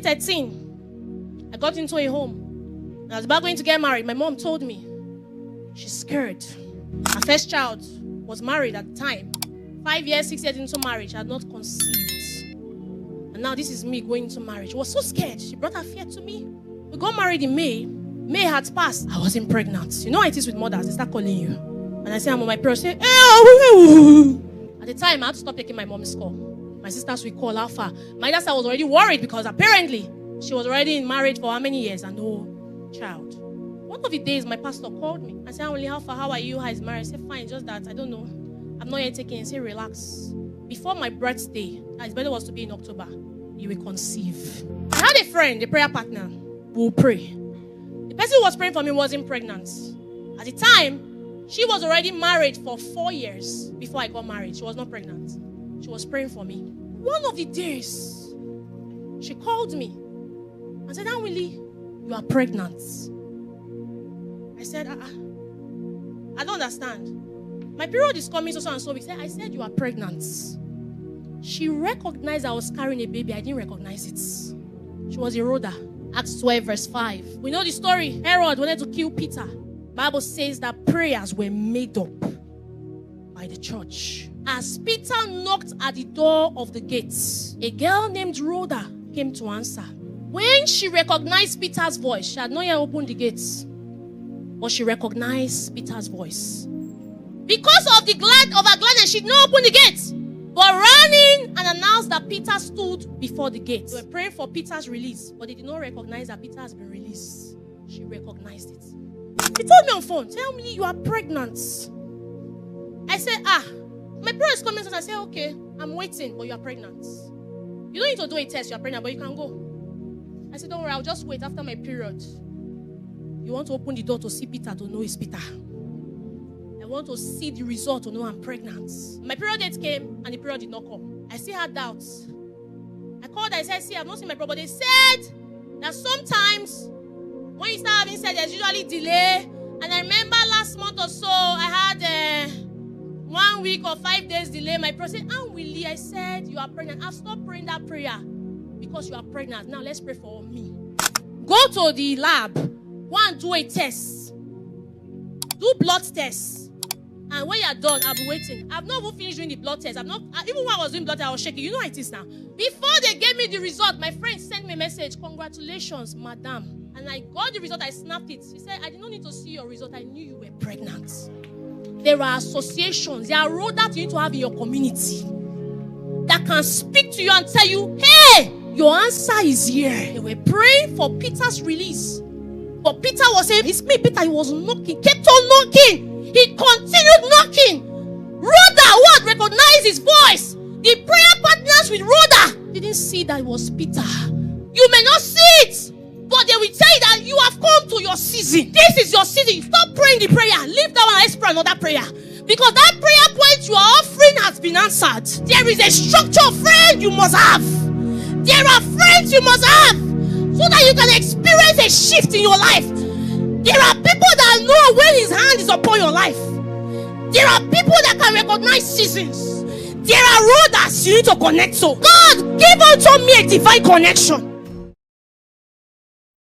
2013, I got into a home. I was about going to get married. My mom told me she's scared. Her first child was married at the time. 5 years, 6 years into marriage, I had not conceived. And now this is me going into marriage. She was so scared. She brought her fear to me. We got married in May. May had passed. I wasn't pregnant. You know how it is with mothers. They start calling you. And I say, I'm on my period. Say, at the time, I had to stop taking my mom's call. My sisters would call Alpha. My dad was already worried because apparently she was already in marriage for how many years and no child. One of the days, my pastor called me. I said, Anwinli, Alpha, how are you? How is marriage? I said, fine, just that. I don't know. I'm not yet taking it. Say, relax. Before my birthday, his birthday was to be in October, you will conceive. I had a friend, a prayer partner, who will pray. The person who was praying for me wasn't pregnant. At the time, she was already married for 4 years before I got married. She was not pregnant. She was praying for me. One of the days, she called me and said, Anwinli, you are pregnant. I said, I don't understand. My period is coming so and so. I said, you are pregnant. She recognized I was carrying a baby. I didn't recognize it. She was a Rhoda. Acts 12 verse 5. We know the story. Herod wanted to kill Peter. Bible says that prayers were made up by the church. As Peter knocked at the door of the gates, a girl named Rhoda came to answer. When she recognized Peter's voice, she had not yet opened the gates, but she recognized Peter's voice. Because of her gladness, she did not open the gates, but ran in and announced that Peter stood before the gate. They were praying for Peter's release, but they did not recognize that Peter has been released. She recognized it. He told me on phone, tell me you are pregnant. I said, my period is coming. So I said, okay, I'm waiting, but you are pregnant. You don't need to do a test, you are pregnant, but you can go. I said, don't worry, I'll just wait after my period. You want to open the door to see Peter, to know it's Peter. I want to see the result to know I'm pregnant. My period date came and the period did not come. I still had doubts. I called and I said, see, I've not seen my period. But they said that sometimes when you start having sex, there's usually delay. And I remember last month or so, I had 1 week or 5 days delay. My period said, Anwinli, I said, you are pregnant. I've stopped praying that prayer because you are pregnant. Now let's pray for me. Go to the lab. Go and do a test. Do blood tests. And when you are done, I'll be waiting. I've not even finished doing the blood test. Even when I was doing blood test, I was shaking. You know how it is now. Before they gave me the result, my friend sent me a message. Congratulations, madam. And I got the result. I snapped it. She said, I did not need to see your result. I knew you were pregnant. There are associations. There are roads that you need to have in your community that can speak to you and tell you, hey, your answer is here. They were praying for Peter's release. But Peter was saying, it's me, Peter. He was knocking. Kept on knocking. He continued knocking. Rhoda, who had recognized his voice, the prayer partners with Rhoda, didn't see that it was Peter. You may not see it, but they will tell you that you have come to your season. This is your season. Stop praying the prayer. Leave that one. Let's pray another prayer. Because that prayer point you are offering has been answered. There is a structure of friend you must have. There are friends you must have so that you can experience a shift in your life. There are people that know when his hand is upon your life. There are people that can recognize seasons. There are roads you need to connect to. God, give unto me a divine connection.